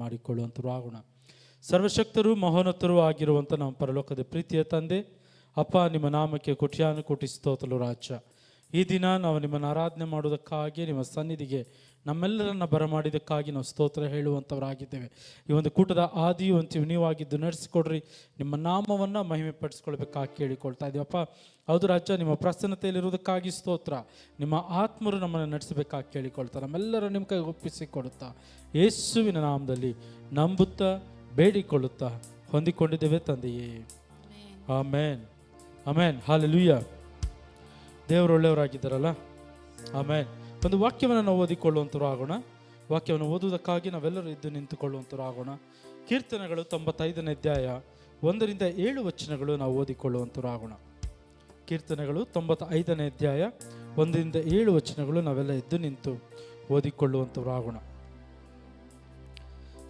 ಮಾಡಿಕೊಳ್ಳುವಂಥರು ಆಗೋಣ. ಸರ್ವಶಕ್ತರು ಮಹೋನ್ನತರೂ ಆಗಿರುವಂಥ ನಮ್ಮ ಪರಲೋಕದ ಪ್ರೀತಿಯ ತಂದೆ, ಅಪ್ಪ, ನಿಮ್ಮ ನಾಮಕ್ಕೆ ಕೋಟ್ಯಾನುಕೋಟಿ ಸ್ತೋತ್ರ ರಾಜ್ಯ. ಈ ದಿನ ನಾವು ನಿಮ್ಮನ್ನು ಆರಾಧನೆ ಮಾಡುವುದಕ್ಕಾಗಿ, ನಿಮ್ಮ ಸನ್ನಿಧಿಗೆ ನಮ್ಮೆಲ್ಲರನ್ನ ಬರಮಾಡಿದ್ದಕ್ಕಾಗಿ ನಾವು ಸ್ತೋತ್ರ ಹೇಳುವಂಥವರಾಗಿದ್ದೇವೆ. ಈ ಒಂದು ಕೂಟದ ಆದಿಯು ಅಂತೀವಿ ನೀವಾಗಿದ್ದು ನಡೆಸಿಕೊಡ್ರಿ. ನಿಮ್ಮ ನಾಮವನ್ನು ಮಹಿಮೆ ಪಡಿಸ್ಕೊಳ್ಬೇಕಾಗಿ ಕೇಳಿಕೊಳ್ತಾ ಇದ್ದೀವಪ್ಪ. ಹೌದು ರಾಜ್ಯ, ನಿಮ್ಮ ಪ್ರಸನ್ನತೆಯಲ್ಲಿರುವುದಕ್ಕಾಗಿ ಸ್ತೋತ್ರ. ನಿಮ್ಮ ಆತ್ಮರು ನಮ್ಮನ್ನು ನಡೆಸಬೇಕಾಗಿ ಕೇಳಿಕೊಳ್ತಾ ನಮ್ಮೆಲ್ಲರ ನಿಮ್ಮ ಕೈ ಒಪ್ಪಿಸಿಕೊಡುತ್ತಾ ಯೇಸುವಿನ ನಾಮದಲ್ಲಿ ನಂಬುತ್ತಾ ಬೇಡಿಕೊಳ್ಳುತ್ತಾ ಹೊಂದಿಕೊಂಡಿದ್ದೇವೆ ತಂದೆಯೇ. ಆಮೇನ್, ಆಮೇನ್, ಹಲ್ಲೆಲೂಯಾ. ದೇವರು ಒಳ್ಳೆಯವರಾಗಿದ್ದಾರಲ್ಲ. ಆಮೇನ್. ಒಂದು ವಾಕ್ಯವನ್ನು ನಾವು ಓದಿಕೊಳ್ಳುವಂಥವ್ರು ಆಗೋಣ. ವಾಕ್ಯವನ್ನು ಓದುವುದಕ್ಕಾಗಿ ನಾವೆಲ್ಲರೂ ಇದ್ದು ನಿಂತುಕೊಳ್ಳುವಂಥವ್ರು ಆಗೋಣ. ಕೀರ್ತನೆಗಳು 95ನೇ ಅಧ್ಯಾಯ 1-7 ವಚನಗಳು ನಾವು ಓದಿಕೊಳ್ಳುವಂಥವ್ರು ಆಗೋಣ. ಕೀರ್ತನೆಗಳು 95ನೇ ಅಧ್ಯಾಯ 1-7 ವಚನಗಳು ನಾವೆಲ್ಲ ಎದ್ದು ನಿಂತು ಓದಿಕೊಳ್ಳುವಂಥವ್ರು ಆಗೋಣ.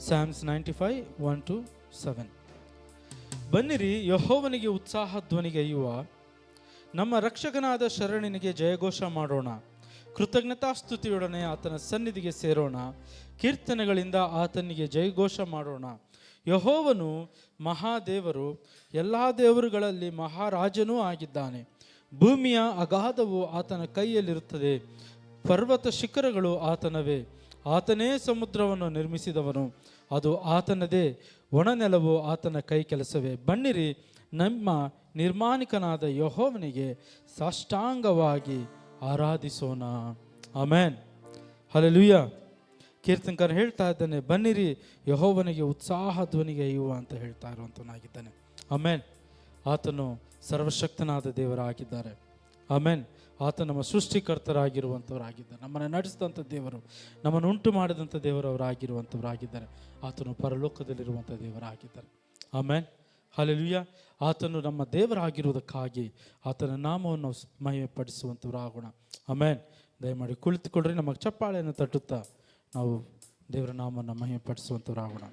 Psalms 95, 1-7. ಬನ್ನಿರಿ, ಯೆಹೋವನಿಗೆ ಉತ್ಸಾಹ ಧ್ವನಿಗೈಯುವ, ನಮ್ಮ ರಕ್ಷಕನಾದ ಶರಣನಿಗೆ ಜಯಘೋಷ ಮಾಡೋಣ. ಕೃತಜ್ಞತಾಸ್ತುತಿಯೊಡನೆ ಆತನ ಸನ್ನಿಧಿಗೆ ಸೇರೋಣ. ಕೀರ್ತನೆಗಳಿಂದ ಆತನಿಗೆ ಜಯಘೋಷ ಮಾಡೋಣ. ಯೆಹೋವನು ಮಹಾದೇವರು, ಎಲ್ಲ ದೇವರುಗಳಲ್ಲಿ ಮಹಾರಾಜನೂ ಆಗಿದ್ದಾನೆ. ಭೂಮಿಯ ಅಗಾಧವು ಆತನ ಕೈಯಲ್ಲಿರುತ್ತದೆ, ಪರ್ವತ ಶಿಖರಗಳು ಆತನವೇ. ಆತನೇ ಸಮುದ್ರವನ್ನು ನಿರ್ಮಿಸಿದವನು, ಅದು ಆತನದೇ. ಒಣನೆಲವು ಆತನ ಕೈ ಕೆಲಸವೇ. ಬನ್ನಿರಿ, ನಮ್ಮ ನಿರ್ಮಾಣಿಕನಾದ ಯೆಹೋವನಿಗೆ ಸಾಷ್ಟಾಂಗವಾಗಿ ಆರಾಧಿಸೋಣ. ಆಮೇನ್, ಹಲ್ಲೆಲೂಯಾ. ಕೀರ್ತನಕಾರ ಹೇಳ್ತಾ ಇದ್ದಾನೆ, ಬನ್ನಿರಿ ಯೆಹೋವನಿಗೆ ಉತ್ಸಾಹ ಧ್ವನಿಗೆ ಅಯ್ಯುವ ಅಂತ ಹೇಳ್ತಾ ಇರುವಂತನಾಗಿದ್ದಾನೆ. ಆಮೇನ್. ಆತನು ಸರ್ವಶಕ್ತನಾದ ದೇವರಾಗಿದ್ದಾರೆ. ಆಮೇನ್. ಆತ ನಮ್ಮ ಸೃಷ್ಟಿಕರ್ತರಾಗಿರುವಂಥವರಾಗಿದ್ದಾರೆ. ನಮ್ಮನ್ನು ನಡೆಸಿದಂಥ ದೇವರು, ನಮ್ಮನ್ನು ಉಂಟು ಮಾಡಿದಂಥ ದೇವರವರಾಗಿರುವಂಥವರಾಗಿದ್ದಾರೆ. ಆತನು ಪರಲೋಕದಲ್ಲಿರುವಂಥ ದೇವರಾಗಿದ್ದಾರೆ. ಆಮೇನ್, ಹಲ್ಲೆಲೂಯಾ. ಆತನು ನಮ್ಮ ದೇವರಾಗಿರುವುದಕ್ಕಾಗಿ ಆತನ ನಾಮವನ್ನು ಮಹಿಮೆ ಪಡಿಸುವಂಥವರಾಗೋಣ. ಆಮೇನ್. ದಯಮಾಡಿ ಕುಳಿತುಕೊಳ್ರಿ. ನಮಗೆ ಚಪ್ಪಾಳೆಯನ್ನು ತಟ್ಟುತ್ತಾ ನಾವು ದೇವರ ನಾಮವನ್ನು ಮಹಿಮೆ ಪಡಿಸುವಂಥವರಾಗೋಣ.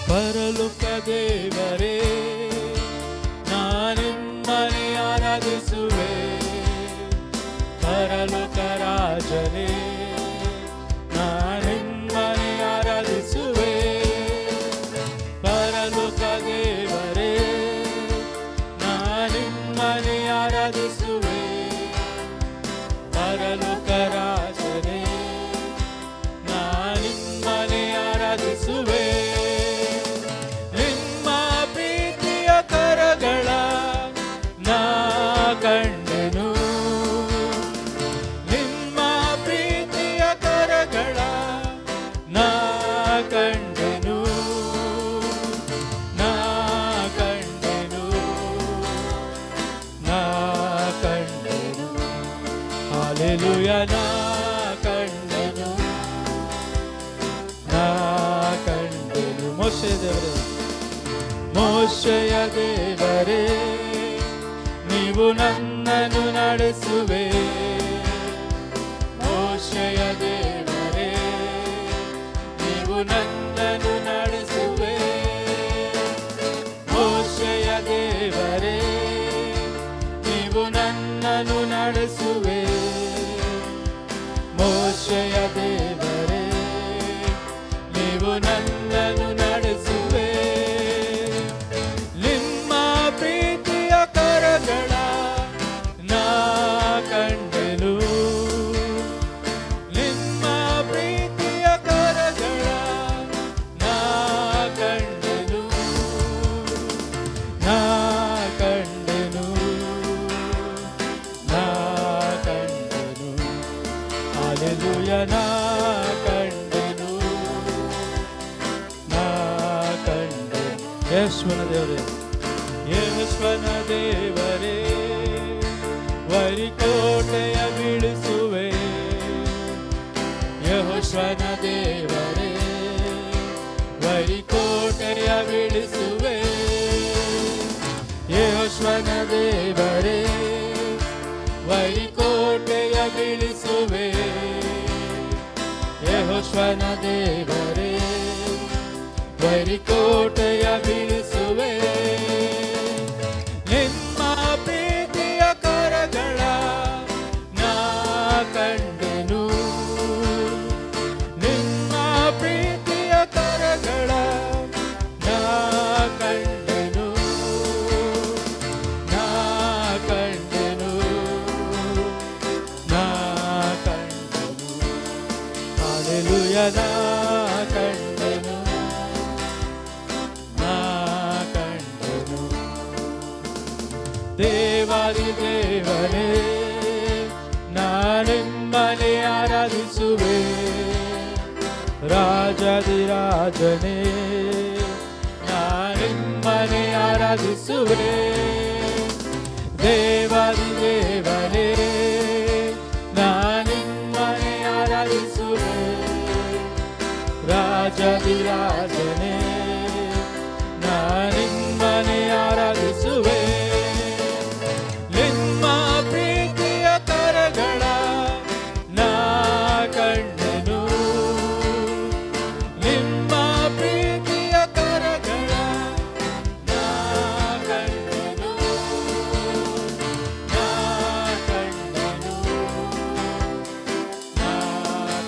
ಪರಲೋಕ ದೇವರೇ, ನಾನಿಮ್ಮನೆ ಆರಾಧಿಸುವೆ. ಪರಲೋಕ ರಾಜನೇ, ನಾನಿಮ್ಮನೆ ಆರಾಧಿಸುವೆ. ಪರಲೋಕ ದೇವರೇ, ನಾನಿಮ್ಮನೆ ಆರಾಧಿಸುವೆ. ಪರಲೋಕ ರಾಜನೇ, ನಾನಿಮ್ಮನೆ ಆರಾಧಿಸುವೆ. ಕಂಡೆನು ನಿಮ್ಮ ಪ್ರೀತಿಯ ಕರಗಳ, ನಾ ಕಂಡೆನು, ನಾ ಕಂಡೆನು, ನಾ ಕಂಡೆನು. ಹಲ್ಲೆಲೂಯಾ. ನಾ ಕಂಡೆನು, ನಾ ಕಂಡೆನು. ಮೋಶೆಯ ದೇವರೇ, ಮೋಶೆಯ ದೇವರೇ, ನೀವು ನನ್ನನ್ನು ನಡೆಸುವೆ. ಮೋಶೆಯ ದೇವರೇ, ನೀವು ನನ್ನನ್ನು ನಡೆಸುವೆ. ಮೋಶೆಯ ದೇವರೇ, ನೀವು ನನ್ನನ್ನು ನಡೆಸುವೆ. ಮೋಶೆಯ ದೇವರೇ, ನೀವು ನನ್ನನ್ನು ನಡೆಸುವೆ. ನಿಮ್ಮ ಪ್ರೀತಿಯ ಕರಗಳ ನಾ ಕಂಡೆನು. ನಿಮ್ಮ ಪ್ರೀತಿಯ ಕರಗಳ ನಾ ಕಂಡೆನು, ನಾ ಕಂಡೆನು, ನಾ ಕಂಡೆನು. ಹಲ್ಲೆಲೂಯಾ. ನಾ ಕಂಡೆನು, ನಾ ಕಂಡೆನು. ಯೇಸುವಿನ ದೇವರೇ, ಯೇಸುವಿನ ದೇವರೇ, ವರಿಕೋಟೆಯ ಬೀಳಿಸುವೆ. ಯೆಹೋವನ ದೇವರೇ, ವರಿಕೋಟೆಯ ಬೀಳಿಸುವೆ. ಯೆಹೋವನ ದೇವರೇ, ವರಿಕೋಟೆಯ ಬೀಳಿಸುವೆ. ಯೆಹೋವನ ದೇವರೇ, ಬರಿಕೋಟೆಯ ಬೀಳಿಸುವೆ. ನಿಮ್ಮ ಪ್ರೀತಿಯ ಕರಗಳ ನಾ ಕಂಡೆನು. ನಿಮ್ಮ ಪ್ರೀತಿಯ ಕರಗಳ ನಾ ಕಂಡೆನು. ನಾ ಕಂಡೆನು. ನಾ ಕಂಡೆನು. ಹಲ್ಲೆಲೂಯಾ. ನಾ ಕಂಡೆನು. ನಾ ಕಂಡೆನು. ದೇವಾದಿ ದೇವನೇ ನಾನಿಮ್ಮನೆ ಆರಾಧಿಸುವೆ. ರಾಜಾದಿ ರಾಜನೇ ನಾನಿಮ್ಮನೆ ಆರಾಧಿಸುವೆ. ದೇವಾದಿ ದೇವನೇ ನಾನಿಮ್ಮನೆ ಆರಾಧಿಸುವೆ. ರಾಜಾದಿ ರಾಜನೇ ನಾನಿಮ್ಮನೆ ಆರಾಧಿಸುವೆ. ನಿಮ್ಮ ಪ್ರೀತಿಯ ಕರಗಳ ನಾ ಕಂಡೆನು. ನಿಮ್ಮ ಪ್ರೀತಿಯ ಕರಗಳ ನಾ ಕಂಡೆನು. ನಾ ಕಂಡೆನು. ನಾ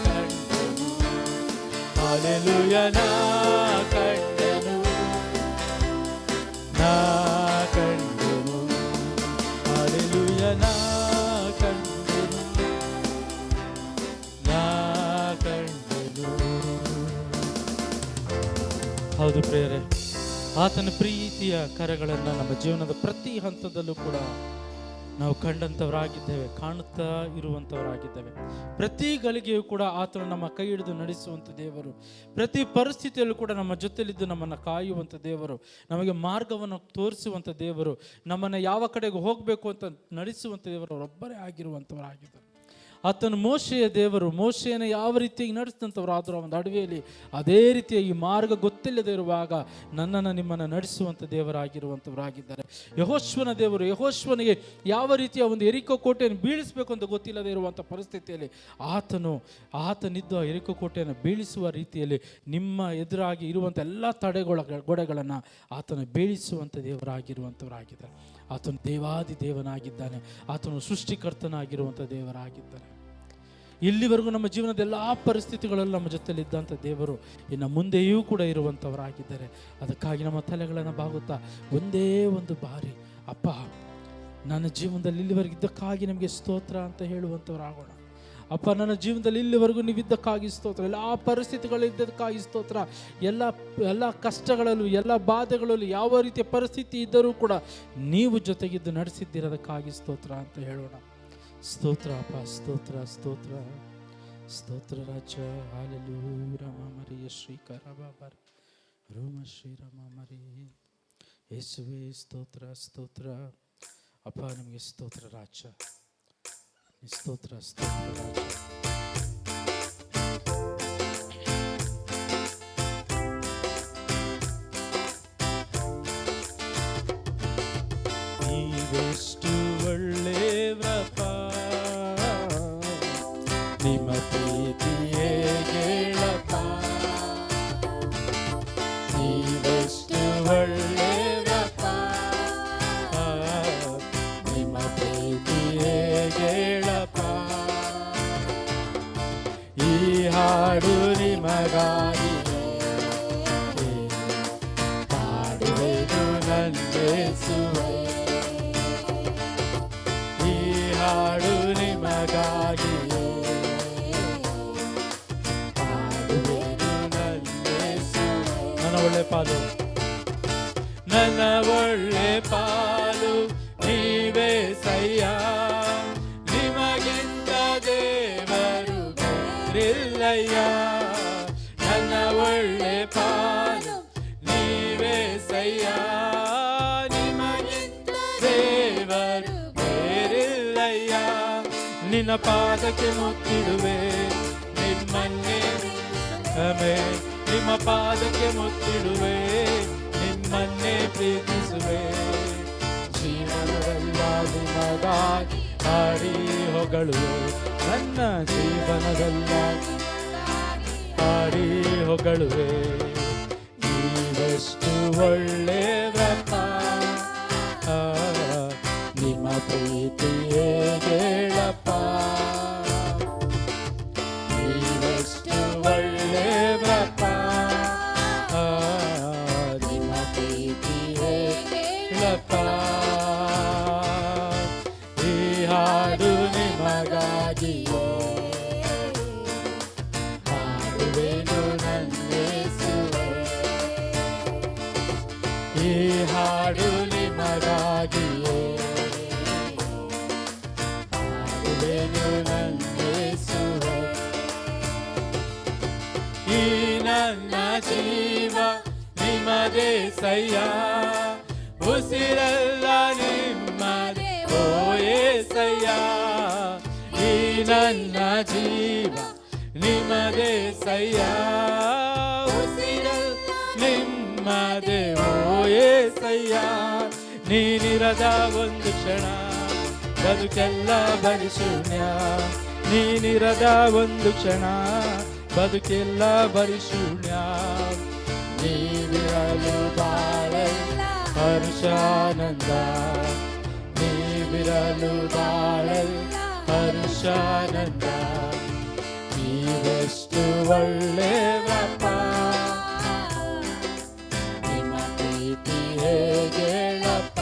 ಕಂಡೆನು. ಹಲ್ಲೆಲೂಯಾ. ನಾ ಕಂಡೆನು. ನಾ ಕಂಡೆನು. ಹಲ್ಲೆಲೂಯಾ. ನಾ ಕಂಡೆನು. ನಾ ಕಂಡೆನು. ಹೌದು ಪ್ರಿಯರೇ, ಆತನ ಪ್ರೀತಿಯ ಕರಗಳನ್ನು ನಮ್ಮ ಜೀವನದ ಪ್ರತಿ ಹಂತದಲ್ಲೂ ಕೂಡ ನಾವು ಕಂಡಂಥವರಾಗಿದ್ದೇವೆ, ಕಾಣುತ್ತಾ ಇರುವಂಥವರಾಗಿದ್ದೇವೆ. ಪ್ರತಿ ಗಳಿಗೆಯೂ ಕೂಡ ಆತನು ನಮ್ಮ ಕೈ ಹಿಡಿದು ನಡೆಸುವಂಥ ದೇವರು. ಪ್ರತಿ ಪರಿಸ್ಥಿತಿಯಲ್ಲೂ ಕೂಡ ನಮ್ಮ ಜೊತೆಲಿದ್ದು ನಮ್ಮನ್ನು ಕಾಯುವಂಥ ದೇವರು, ನಮಗೆ ಮಾರ್ಗವನ್ನು ತೋರಿಸುವಂಥ ದೇವರು, ನಮ್ಮನ್ನು ಯಾವ ಕಡೆಗೆ ಹೋಗಬೇಕು ಅಂತ ನಡೆಸುವಂಥ ದೇವರು ಅವರೊಬ್ಬರೇ ಆಗಿರುವಂಥವರಾಗಿದ್ದಾರೆ. ಆತನು ಮೋಶೆಯ ದೇವರು. ಮೋಶೆಯನ್ನು ಯಾವ ರೀತಿಯಾಗಿ ನಡೆಸಿದಂಥವ್ರು ಆದರೂ ಒಂದು ಅಡವಿಯಲ್ಲಿ ಅದೇ ರೀತಿಯಾಗಿ ಮಾರ್ಗ ಗೊತ್ತಿಲ್ಲದೆ ಇರುವಾಗ ನನ್ನನ್ನು ನಿಮ್ಮನ್ನು ನಡೆಸುವಂಥ ದೇವರಾಗಿರುವಂಥವರಾಗಿದ್ದಾರೆ. ಯೆಹೋಶುವನ ದೇವರು. ಯೆಹೋಶುವನಿಗೆ ಯಾವ ರೀತಿಯ ಒಂದು ಯೆರಿಕೋ ಕೋಟೆಯನ್ನು ಬೀಳಿಸಬೇಕು ಅಂತ ಗೊತ್ತಿಲ್ಲದೆ ಇರುವಂಥ ಪರಿಸ್ಥಿತಿಯಲ್ಲಿ ಆತನಿದ್ದು ಆ ಯೆರಿಕೋ ಕೋಟೆಯನ್ನು ಬೀಳಿಸುವ ರೀತಿಯಲ್ಲಿ ನಿಮ್ಮ ಎದುರಾಗಿ ಇರುವಂಥ ಎಲ್ಲ ಗೋಡೆಗಳನ್ನು ಆತನು ಬೀಳಿಸುವಂಥ ದೇವರಾಗಿರುವಂಥವರಾಗಿದ್ದಾರೆ. ಆತನು ದೇವಾದಿ ದೇವನಾಗಿದ್ದಾನೆ. ಆತನು ಸೃಷ್ಟಿಕರ್ತನಾಗಿರುವಂಥ ದೇವರಾಗಿದ್ದಾನೆ. ಇಲ್ಲಿವರೆಗೂ ನಮ್ಮ ಜೀವನದ ಎಲ್ಲ ಪರಿಸ್ಥಿತಿಗಳಲ್ಲೂ ನಮ್ಮ ಜೊತೆಲಿದ್ದಂಥ ದೇವರು ಇನ್ನು ಮುಂದೆಯೂ ಕೂಡ ಇರುವಂಥವರಾಗಿದ್ದಾರೆ. ಅದಕ್ಕಾಗಿ ನಮ್ಮ ತಲೆಗಳನ್ನು ಬಾಗುತ್ತಾ ಒಂದೇ ಒಂದು ಬಾರಿ ಅಪ್ಪ ನನ್ನ ಜೀವನದಲ್ಲಿ ಇಲ್ಲಿವರೆಗೆ ಇದ್ದಕ್ಕಾಗಿ ನಮಗೆ ಸ್ತೋತ್ರ ಅಂತ ಹೇಳುವಂಥವರಾಗೋಣ. ಅಪ್ಪ ನನ್ನ ಜೀವನದಲ್ಲಿ ಇಲ್ಲಿವರೆಗೂ ನೀವಿದ್ದಕ್ಕಾಗಿ ಸ್ತೋತ್ರ. ಎಲ್ಲ ಪರಿಸ್ಥಿತಿಗಳಿದ್ದಕ್ಕಾಗಿ ಸ್ತೋತ್ರ. ಎಲ್ಲ ಕಷ್ಟಗಳಲ್ಲೂ ಎಲ್ಲ ಬಾಧೆಗಳಲ್ಲೂ ಯಾವ ರೀತಿಯ ಪರಿಸ್ಥಿತಿ ಇದ್ದರೂ ಕೂಡ ನೀವು ಜೊತೆಗಿದ್ದು ನಡೆಸಿದ್ದಿರೋದಕ್ಕಾಗಿ ಸ್ತೋತ್ರ ಅಂತ ಹೇಳೋಣ. ಸ್ತೋತ್ರ ಅಪ್ಪ, ಸ್ತೋತ್ರ ಸ್ತೋತ್ರ ಸ್ತೋತ್ರ ರಾಜ. ಹಾಲೆಲೂಯಾ. ರಾಮ ಮರಿಯ ಶ್ರೀಕರ ಬಾಬಾರ ರೋಮ ಶ್ರೀರಾಮ ಮರಿ ಯೇಸುವೇ ಸ್ತೋತ್ರ ಸ್ತೋತ್ರ ಅಪ್ಪ. ನಿಮಗೆ ಸ್ತೋತ್ರ ರಾಜ. ಸ್ತೋತ್ರ ಸ್ತೋತ್ರ ರಾಜ. ನೀವೆಷ್ಟು ಒಳ್ಳೆಯವ್ರಪ್ಪ, ನಿಮ್ಮ ಪ್ರೀತಿಯೇ ಹೇಳಪ್ಪ. ನೀವೆಷ್ಟು ಒಳ್ಳೆಯವ್ರಪ್ಪ, ನಿಮ್ಮ ಪ್ರೀತಿಯೇ ಹೇಳಪ್ಪ. ಈ ಹಾಡು ನಿಮಗಾಗಿ ಹಾಡುವೆನು ನನ್ನೇಸುವೆ. ಈ ಹಾಡು ನಿಮಗಾಗಿ ಹಾಡುವೆನು ನನ್ನೇಸುವೆ. ನನ್ನ ಒಳ್ಳೆ ಪಾಲು, ನನ್ನ ಒಳ್ಳೆ ಪಾಲು ನೀವೇ ಸಯ್ಯ. ನಿಮಗಿಂತ ದೇವರು ಬೇರಿಲ್ಲಯ್ಯ. ನನ್ನ ಒಳ್ಳೆ ಪಾಲು ನೀವೇ ಸಯ್ಯ. ನಿಮಗಿಂತ ದೇವರು ಬೇರಿಲ್ಲಯ್ಯ. ನಿನ್ನ ಪಾದಕ್ಕೆ ಮುತ್ತಿಡುವೆ, ನಿಮ್ಮನ್ನೇ ನಿಮ್ಮ ಪಾದಕ್ಕೆ ಮುತ್ತಿಡುವೆ, ನಿಮ್ಮನ್ನೇ ಪ್ರೀತಿಸುವೆ. ಜೀವನವೆಲ್ಲ ನಿಮಗಾಗಿ ಹಾಡಿ ಹೊಗಳುವೆ. ನನ್ನ ಜೀವನವೆಲ್ಲ ಹಾಡಿ ಹೊಗಳುವೆ. ಈ ನೀವೆಷ್ಟು ಒಳ್ಳೆಯವ್ರಪ್ಪ, ನಿಮ್ಮ ಪ್ರೀತಿ ಹೇಳಪ್ಪ. ನೀವೆಷ್ಟು ಒಳ್ಳೆಯವ್ರಪ್ಪ, ನಿಮ್ಮ ಪ್ರೀತಿ ಹೇಳಪ್ಪ. ಈ ಹಾಡು ನಿಮಗಾಗಿಯೇ ಹಾಡುವೆನು ನನ್ನೇಸುವೆ. ಈ ಹಾಡು ನಿಮಗಾಗಿಯೇ ಹಾಡುವೆನು ನನ್ನೇಸುವೆ. ಈ ನನ್ನ ಜೀವ ನಿಮ್ಮದೇ ಸಯ್ಯ, ಉಸಿರೆಲ್ಲ ನಿಮ್ಮದೇ ಓ ಏಸಯ್ಯ. ಈ ನನ್ನ ಜೀವ ನಿಮ್ಮದೇ ಸಯ್ಯ, ಉಸಿರೆಲ್ಲ ನಿಮ್ಮದೇ ಓ ಏಸಯ್ಯ. ನೀನಿರದ ಒಂದು ಕ್ಷಣ ಬದುಕೆಲ್ಲ ಬರಿ ಶೂನ್ಯ, ನೀನಿರದ ಒಂದು ಕ್ಷಣ ಬದುಕೆಲ್ಲ ಬರಿ ಶೂನ್ಯ. ನೀವಿರಲು ಬಾಳೆಲ್ಲ ಹರ್ಷಾನಂದ, ನೀವಿರಲು ಬಾಳೆಲ್ಲ ಹರ್ಷಾನಂದ. ನೀವೆಷ್ಟು ಒಳ್ಳೆಯವ್ರಪ್ಪ, ನಿಮ್ಮ ಪ್ರೀತಿ ಹೇಳಪ್ಪ.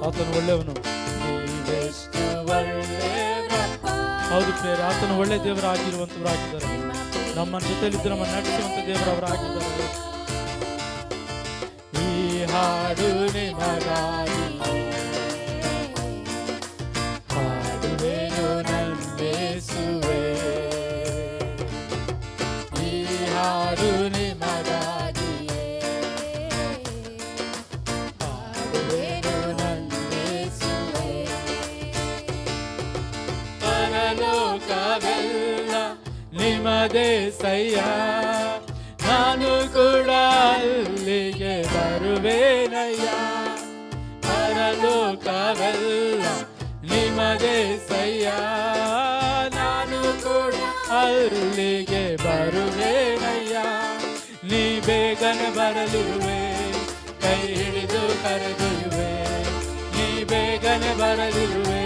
ಆತನು ಒಳ್ಳೆಯವನು, ನೀವೆಷ್ಟು ಒಳ್ಳೆಯವ್ರಪ್ಪ. ಹೌದು ಪ್ರಿಯರೇ, ಆತನು ಒಳ್ಳೆ ದೇವರಾಗಿರುವಂತವರಾಗಿದ್ದಾರೆ. ನಮ್ಮ ಜೊತೆಲಿದ್ದು ನಮ್ಮನ್ನು ನಡೆಸುವಂತ ದೇವರವರಾಗಿದ್ದಾರೆ. ಈ ಹಾಡು ನಿಮಗಾಗಿ ಹಾಡುವೆನು ನನ್ನೇಸುವೆ. ಈ ಹಾಡು ನಿಮಗಾಗಿ ಹಾಡುವೆನು ನನ್ನೇಸುವೆ. ಪರಲೋಕವೆಲ್ಲ ನಿಮ್ಮದೇ ಸಯ್ಯ, ನಾನು ಕೂಡ ಅಲ್ಲಿಗೆ ಬರುವೇನಯ್ಯ. ಪರಲೋಕವೆಲ್ಲ ನಿಮ್ಮದೇ ಸಯ್ಯ, ನಾನು ಕೂಡ ಅಲ್ಲಿಗೆ ಬರುವೇನಯ್ಯ. ನೀ ಬೇಗನೆ ಬರಲಿರುವೆ, ಕೈ ಹಿಡಿದು ಕರೆದೊಯ್ಯುವೆ. ನೀ ಬೇಗನೆ ಬರಲಿರುವೆ,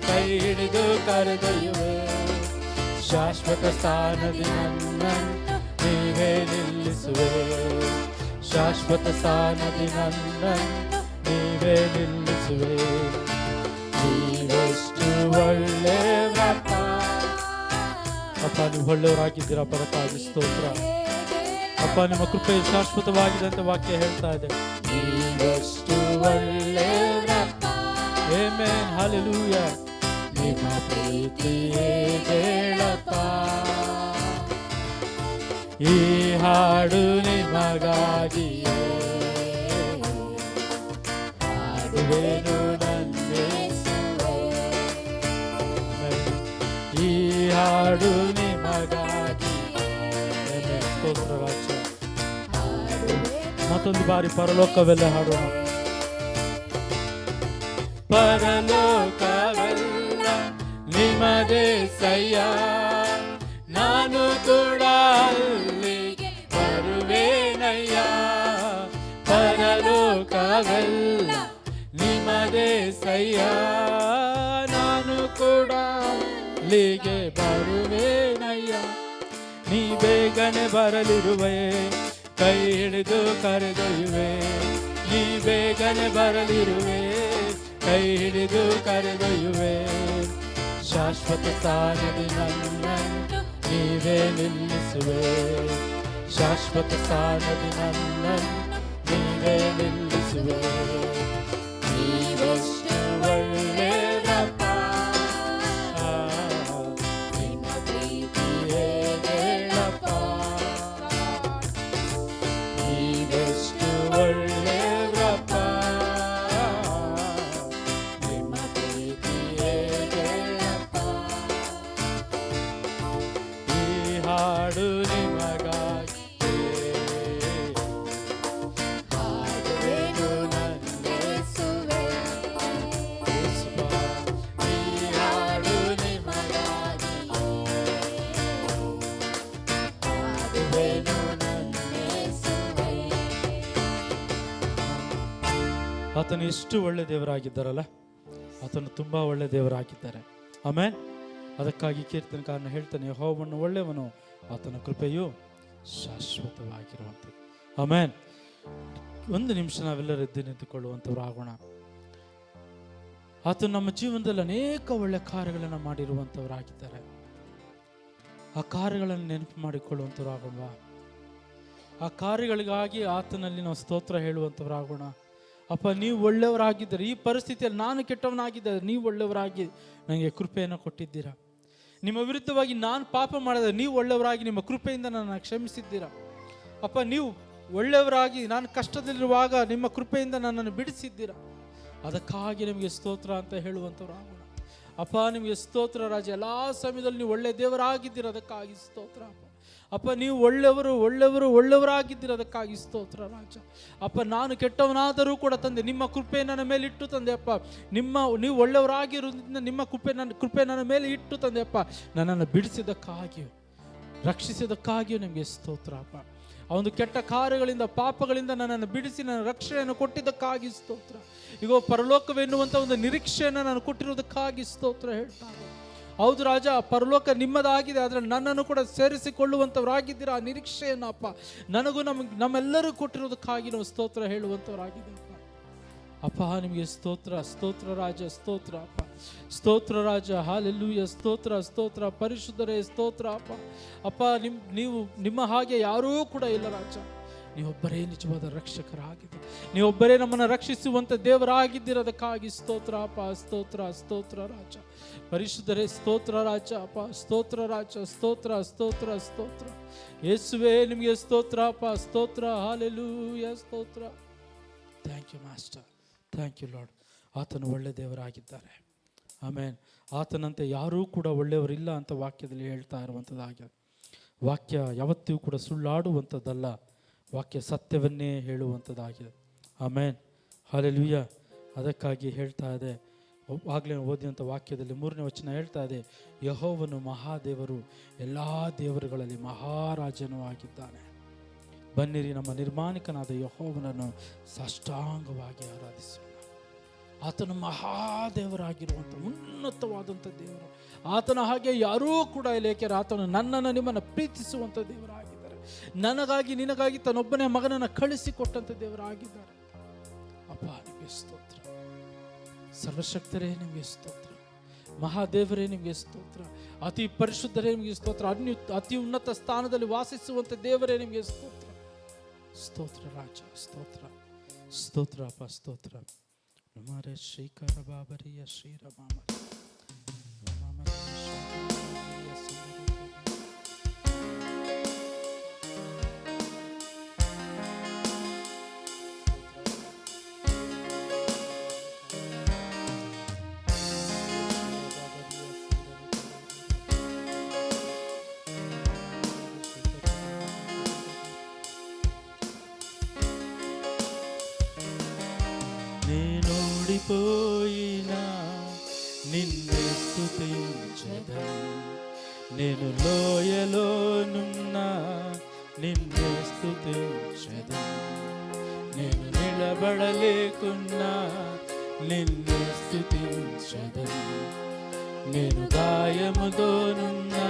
ಕೈ ಹಿಡಿದು ಕರೆದೊಯ್ಯುವೆ. ಶಾಶ್ವತ ಸ್ಥಾನದಿ ನನ್ನನ್ನು ನೀವೇ ನಿಲ್ಲಿಸುವೆ, ಶಾಶ್ವತ ಸ್ಥಾನದಿ ನನ್ನನ್ನು ನೀವೇ ನಿಲ್ಲಿಸುವೆ. ನೀವೆಷ್ಟು ಒಳ್ಳೆಯವ್ರಪ್ಪ. ಅಪ್ಪ, ನೀವು ಒಳ್ಳೆಯವರಾಗಿದ್ದೀರಾ. ಪರತಾಗಿ ಸ್ತೋತ್ರ ಅಪ್ಪ. ನಿಮ್ಮ ಕೃಪೆ ಶಾಶ್ವತವಾಗಿದೆ ಅಂತ ವಾಕ್ಯ ಹೇಳ್ತಾ ಇದೆ. ನೀವೆಷ್ಟು ಒಳ್ಳೆಯವ್ರಪ್ಪ. Amen, hallelujah. ನಿಮ್ಮ ಪ್ರೀತಿ ಹೇಳಪ್ಪ. ಈ ಹಾಡು ನಿಮಗಾಗಿಯೇ ಹಾಡುವೆನು ನನ್ನೇಸುವೆ. ಈ ಹಾಡು ನಿಮಗಾಗಿ. ಸ್ತೋತ್ರ ರಾಜ. ಮತ್ತೊಂದು ಬಾರಿ ಪರಲೋಕವೆಲ್ಲ ಹಾಡೋಣ. ಪರಲೋಕವೆಲ್ಲ ನಿಮ್ಮದೇ ಸಯ್ಯ, ನಾನು ಕೂಡ ಅಲ್ಲಿಗೆ ಬರುವೇನಯ್ಯ. ಪರಲೋಕವೆಲ್ಲ ನಿಮ್ಮದೇ ಸಯ್ಯ, ನಾನು ಕೂಡ ಅಲ್ಲಿಗೆ ಬರುವೇನಯ್ಯ. ನೀ ಬೇಗನೆ ಬರಲಿರುವೆ, ಕೈ ಹಿಡಿದು ಕರೆದೊಯ್ಯುವೆ. ನೀ ಬೇಗನೆ ಬರಲಿರುವೆ, ಕೈ ಹಿಡಿದು ಕರೆದೊಯ್ಯುವೆ. ಶಾಶ್ವತ ಸ್ಥಾನದಿ ನನ್ನನ್ನು ನೀವೇ ನಿಲ್ಲಿಸುವೆ, ಶಾಶ್ವತ ಸ್ಥಾನದಿ ನನ್ನನ್ನು ನೀವೇ ನಿಲ್ಲಿಸುವೆ. ನೀವೆಷ್ಟು ಒಳ್ಳೆಯವ್ರಪ್ಪ, ನಿಮ್ಮ ಪ್ರೀತಿ ಹೇಳಪ್ಪ. ನೀವೆಷ್ಟು ಒಳ್ಳೆಯವ್ರಪ್ಪ, ನಿಮ್ಮ ಪ್ರೀತಿ ಹೇಳಪ್ಪ. ಈ ಹಾಡು ನಿಮಗಾಗಿ ಹಾಡುವೆನು ನನ್ನೇಸುವೆ. ಆತನು ಎಷ್ಟು ಒಳ್ಳೆ ದೇವರಾಗಿದ್ದಾರಲ್ಲ, ಆತನು ತುಂಬ ಒಳ್ಳೆ ದೇವರಾಗಿದ್ದಾರೆ. ಆಮೇನ್. ಅದಕ್ಕಾಗಿ ಕೀರ್ತನಕಾರನ ಹೇಳ್ತಾನೆ, ಯೆಹೋವನು ಒಳ್ಳೆಯವನು, ಆತನ ಕೃಪೆಯು ಶಾಶ್ವತವಾಗಿರುವಂಥದ್ದು. ಆಮೇನ್. ಒಂದು ನಿಮಿಷ ನಾವೆಲ್ಲರೂ ಎದ್ದು ನಿಂತುಕೊಳ್ಳುವಂಥವ್ರು ಆಗೋಣ. ಆತನು ನಮ್ಮ ಜೀವನದಲ್ಲಿ ಅನೇಕ ಒಳ್ಳೆ ಕಾರ್ಯಗಳನ್ನು ಮಾಡಿರುವಂಥವರಾಗಿದ್ದಾರೆ. ಆ ಕಾರ್ಯಗಳನ್ನು ನೆನಪು ಮಾಡಿಕೊಳ್ಳುವಂಥವ್ರು ಆಗೋಣವಾ? ಆ ಕಾರ್ಯಗಳಿಗಾಗಿ ಆತನಲ್ಲಿ ನಾವು ಸ್ತೋತ್ರ ಹೇಳುವಂಥವ್ರಾಗೋಣ. ಅಪ್ಪ, ನೀವು ಒಳ್ಳೆಯವರಾಗಿದ್ದಾರೆ. ಈ ಪರಿಸ್ಥಿತಿಯಲ್ಲಿ ನಾನು ಕೆಟ್ಟವನಾಗಿದ್ದರೆ ನೀವು ಒಳ್ಳೆಯವರಾಗಿ ನನಗೆ ಕೃಪೆಯನ್ನು ಕೊಟ್ಟಿದ್ದೀರಾ. ನಿಮ್ಮ ವಿರುದ್ಧವಾಗಿ ನಾನು ಪಾಪ ಮಾಡಿದರೆ ನೀವು ಒಳ್ಳೆಯವರಾಗಿ ನಿಮ್ಮ ಕೃಪೆಯಿಂದ ನನ್ನನ್ನು ಕ್ಷಮಿಸಿದ್ದೀರಾ. ಅಪ್ಪ, ನೀವು ಒಳ್ಳೆಯವರಾಗಿ ನಾನು ಕಷ್ಟದಲ್ಲಿರುವಾಗ ನಿಮ್ಮ ಕೃಪೆಯಿಂದ ನನ್ನನ್ನು ಬಿಡಿಸಿದ್ದೀರಾ. ಅದಕ್ಕಾಗಿ ನಿಮಗೆ ಸ್ತೋತ್ರ ಅಂತ ಹೇಳುವಂಥವ್ರಾಗೋಣ. ಅಪ್ಪ, ನಿಮಗೆ ಸ್ತೋತ್ರ ರಾಜ. ಎಲ್ಲ ಸಮಯದಲ್ಲಿ ನೀವು ಒಳ್ಳೆ ದೇವರಾಗಿದ್ದೀರ, ಅದಕ್ಕಾಗಿ ಸ್ತೋತ್ರ. ಅಪ್ಪ, ನೀವು ಒಳ್ಳೆಯವರಾಗಿದ್ದೀರ, ಅದಕ್ಕಾಗಿ ಸ್ತೋತ್ರ ರಾಜ. ಅಪ್ಪ, ನಾನು ಕೆಟ್ಟವನಾದರೂ ಕೂಡ ತಂದೆ ನಿಮ್ಮ ಕೃಪೆ ನನ್ನ ಮೇಲೆ ಇಟ್ಟು ತಂದೆ ಅಪ್ಪ. ನೀವು ಒಳ್ಳೆಯವರಾಗಿರೋದ್ರಿಂದ ನಿಮ್ಮ ಕೃಪೆ ನನ್ನ ಮೇಲೆ ಇಟ್ಟು ತಂದೆ ಅಪ್ಪ. ನನ್ನನ್ನು ಬಿಡಿಸಿದ್ದಕ್ಕಾಗಿಯೂ ರಕ್ಷಿಸಿದ್ದಕ್ಕಾಗಿಯೂ ನಿಮಗೆ ಸ್ತೋತ್ರ ಅಪ್ಪ. ಆ ಒಂದು ಕೆಟ್ಟ ಕಾರ್ಯಗಳಿಂದ ಪಾಪಗಳಿಂದ ನನ್ನನ್ನು ಬಿಡಿಸಿ ನನ್ನ ರಕ್ಷಣೆಯನ್ನು ಕೊಟ್ಟಿದ್ದಕ್ಕಾಗಿ ಸ್ತೋತ್ರ. ಈಗ ಪರಲೋಕವೆನ್ನುವಂಥ ಒಂದು ನಿರೀಕ್ಷೆಯನ್ನು ನಾನು ಕೊಟ್ಟಿರೋದಕ್ಕಾಗಿ ಸ್ತೋತ್ರ ಹೇಳ್ತಾರೆ. ಹೌದು ರಾಜ, ಪರಲೋಕ ನಿಮ್ಮದಾಗಿದೆ, ಆದರೆ ನನ್ನನ್ನು ಕೂಡ ಸೇರಿಸಿಕೊಳ್ಳುವಂಥವರಾಗಿದ್ದೀರಾ. ಆ ನಿರೀಕ್ಷೆಯನ್ನು ಅಪ್ಪ ನನಗೂ ನಮ್ಮೆಲ್ಲರೂ ಕೊಟ್ಟಿರೋದಕ್ಕಾಗಿ ನಾವು ಸ್ತೋತ್ರ ಹೇಳುವಂಥವರಾಗಿದ್ದೀವಿ ಅಪ್ಪ. ನಿಮಗೆ ಸ್ತೋತ್ರ, ಸ್ತೋತ್ರ ರಾಜ, ಸ್ತೋತ್ರ ಅಪ್ಪ, ಸ್ತೋತ್ರ ರಾಜ. ಹಾಲೆಲೂಯ, ಸ್ತೋತ್ರ, ಸ್ತೋತ್ರ. ಪರಿಶುದ್ಧರೇ ಸ್ತೋತ್ರ ಅಪ್ಪ. ಅಪ್ಪ, ನೀವು ನಿಮ್ಮ ಹಾಗೆ ಯಾರೂ ಕೂಡ ಇಲ್ಲ ರಾಜ. ನೀವೊಬ್ಬರೇ ನಿಜವಾದ ರಕ್ಷಕರಾಗಿದೆ. ನೀವೊಬ್ಬರೇ ನಮ್ಮನ್ನು ರಕ್ಷಿಸುವಂಥ ದೇವರಾಗಿದ್ದಿರೋದಕ್ಕಾಗಿ ಸ್ತೋತ್ರ ಅಪ್ಪ. ಸ್ತೋತ್ರ, ಸ್ತೋತ್ರ ರಾಜ. ಪರಿಶುದ್ಧರೇ ಸ್ತೋತ್ರ ರಾಜ ಅಪ್ಪ. ಸ್ತೋತ್ರ ರಾಜ, ಸ್ತೋತ್ರ, ಸ್ತೋತ್ರ, ಸ್ತೋತ್ರ. ಯೇಸುವೇ ನಿಮಗೆ ಸ್ತೋತ್ರ ಅಪ್ಪ. ಸ್ತೋತ್ರ. ಹಾಲೆಲೂಯ, ಸ್ತೋತ್ರ. Thank you master, thank you lord. ಆತನು ಒಳ್ಳೆ ದೇವರಾಗಿದ್ದಾರೆ. ಆಮೇನ್. ಆತನಂತೆ ಯಾರೂ ಕೂಡ ಒಳ್ಳೆಯವರಿಲ್ಲ ಅಂತ ವಾಕ್ಯದಲ್ಲಿ ಹೇಳ್ತಾ ಇರುವಂಥದ್ದಾಗಿದೆ. ವಾಕ್ಯ ಯಾವತ್ತೂ ಕೂಡ ಸುಳ್ಳಾಡುವಂಥದ್ದಲ್ಲ, ವಾಕ್ಯ ಸತ್ಯವನ್ನೇ ಹೇಳುವಂಥದ್ದಾಗಿದೆ. ಆಮೇನ್. ಹಾಲೆಲೂಯ. ಅದಕ್ಕಾಗಿ ಹೇಳ್ತಾ ಇದೆ, ಆಗಲೇ ಓದಿದಂಥ ವಾಕ್ಯದಲ್ಲಿ 3ನೇ ವಚನ ಹೇಳ್ತಾ ಇದೆ, ಯೆಹೋವನು ಮಹಾದೇವರು, ಎಲ್ಲ ದೇವರುಗಳಲ್ಲಿ ಮಹಾರಾಜನೂ ಆಗಿದ್ದಾನೆ. ಬನ್ನಿರಿ, ನಮ್ಮ ನಿರ್ಮಾಣಿಕನಾದ ಯೆಹೋವನನ್ನು ಸಾಷ್ಟಾಂಗವಾಗಿ ಆರಾಧಿಸೋಣ. ಆತನು ಮಹಾದೇವರಾಗಿರುವಂಥ ಉನ್ನತವಾದಂಥ ದೇವರು. ಆತನ ಹಾಗೆ ಯಾರೂ ಕೂಡ ಇಲ್ಲ, ಏಕೆಂದರೆ ಆತನು ನನ್ನನ್ನು ನಿಮ್ಮನ್ನು ಪ್ರೀತಿಸುವಂಥ ದೇವರಾಗಿದ್ದಾರೆ. ನನಗಾಗಿ ನಿನಗಾಗಿ ತನ್ನೊಬ್ಬನೇ ಮಗನನ್ನು ಕಳಿಸಿಕೊಟ್ಟಂಥ ದೇವರಾಗಿದ್ದಾರೆ. ಅಪ್ಪ, ನಿಮಗೆ ಸ್ತೋತ್ರ. ಸರ್ವಶಕ್ತರೇ ನಿಮಗೆ ಸ್ತೋತ್ರ. ಮಹಾದೇವರೇ ನಿಮಗೆ ಸ್ತೋತ್ರ. ಅತಿ ಪರಿಶುದ್ಧರೇ ನಿಮಗೆ ಸ್ತೋತ್ರ. ಅತಿ ಉನ್ನತ ಸ್ಥಾನದಲ್ಲಿ ವಾಸಿಸುವಂಥ ದೇವರೇ ನಿಮಗೆ ಸ್ತೋತ್ರ. ಸ್ತೋತ್ರ ರಾಜ, ಸ್ತೋತ್ರ, ಸ್ತೋತ್ರ ಅಪ್ಪ, ಸ್ತೋತ್ರ. ನಮರೆ ಶ್ರೀಕರ ಬಾಬರಿಯ ಶ್ರೀರಮಾಮ పోయినా నిన్ను స్తుతించెదను. నేను లోయలోనున్నా నిన్ను స్తుతించెదను. నేను నిలబడలేకున్నా నిన్ను స్తుతించెదను. నేను గాయముతోనున్నా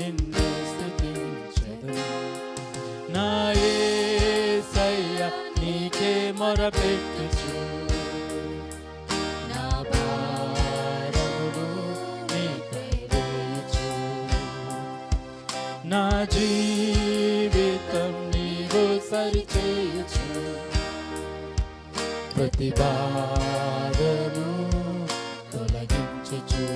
నిన్ను స్తుతించెదను. నా యేసయ్యా నీకే మొరపెట్టుచు, నా భారమును నీపై వేయుచు. నా జీవితం నీవు సరిచేయుచు, ప్రతి బాధను తొలగించుచు.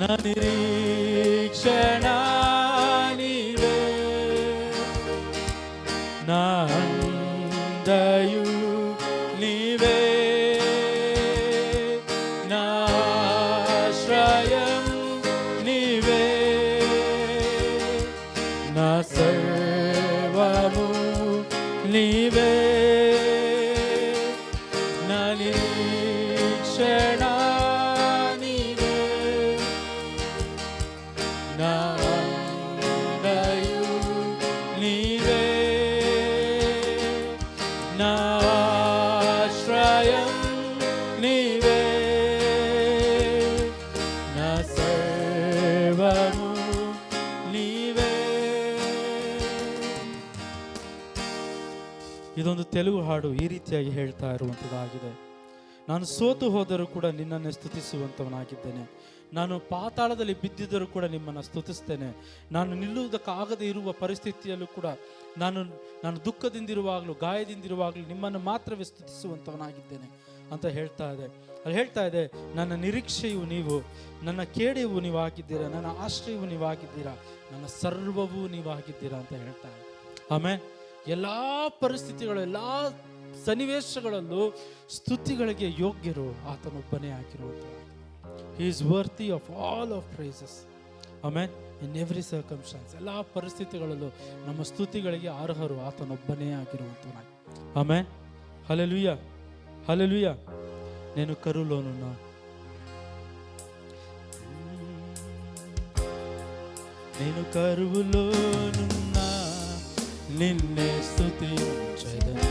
నా నిరీక్షణ నీవే, నా అండయు నీవే, నా ఆశ్రయం నీవే, నా సర్వము నీవే, నా నిరీక్షణ నీవే, నా ಇದೊಂದು ತೆಲುಗು ಹಾಡು ಈ ರೀತಿಯಾಗಿ ಹೇಳ್ತಾ ಇರುವಂಥದ್ದಾಗಿದೆ. ನಾನು ಸೋತು ಹೋದರೂ ಕೂಡ ನಿನ್ನನ್ನೇ ಸ್ತುತಿಸುವಂಥವನಾಗಿದ್ದೇನೆ. ನಾನು ಪಾತಾಳದಲ್ಲಿ ಬಿದ್ದಿದ್ದರೂ ಕೂಡ ನಿಮ್ಮನ್ನು ಸ್ತುತಿಸ್ತೇನೆ. ನಾನು ನಿಲ್ಲುವುದಕ್ಕಾಗದೇ ಇರುವ ಪರಿಸ್ಥಿತಿಯಲ್ಲೂ ಕೂಡ ನಾನು ದುಃಖದಿಂದಿರುವಾಗಲೂ ಗಾಯದಿಂದಿರುವಾಗಲೂ ನಿಮ್ಮನ್ನು ಮಾತ್ರವೇ ಸ್ತುತಿಸುವಂಥವನಾಗಿದ್ದೇನೆ ಅಂತ ಹೇಳ್ತಾ ಇದೆ. ಅಲ್ಲಿ ಹೇಳ್ತಾ ಇದೆ, ನನ್ನ ನಿರೀಕ್ಷೆಯು ನೀವು, ನನ್ನ ಕೇಡೆಯು ನೀವಾಗಿದ್ದೀರಾ, ನನ್ನ ಆಶ್ರಯವು ನೀವಾಗಿದ್ದೀರಾ, ನನ್ನ ಸರ್ವವೂ ನೀವಾಗಿದ್ದೀರಾ ಅಂತ ಹೇಳ್ತಾ ಇದೆ. ಆಮೇಲೆ ಎಲ್ಲ ಪರಿಸ್ಥಿತಿಗಳು, ಎಲ್ಲ ಸನ್ನಿವೇಶಗಳಲ್ಲೂ ಸ್ತುತಿಗಳಿಗೆ ಯೋಗ್ಯರು ಆತನೊಬ್ಬನೇ ಆಗಿರುವಂಥ. He is worthy of all of praises. Amen. In every circumstances, ಎಲ್ಲ ಪರಿಸ್ಥಿತಿಗಳಲ್ಲೂ ನಮ್ಮ ಸ್ತುತಿಗಳಿಗೆ ಅರ್ಹರು ಆತನೊಬ್ಬನೇ ಆಗಿರುವಂಥವನಾಗಿ. ಆಮೇನ್. ಹಲ್ಲೆಲೂಯಾ, హల్లెలూయా. నేను కరువులోనున్నా, నేను కరువులోనున్నా నిన్నే స్తుతించెదను.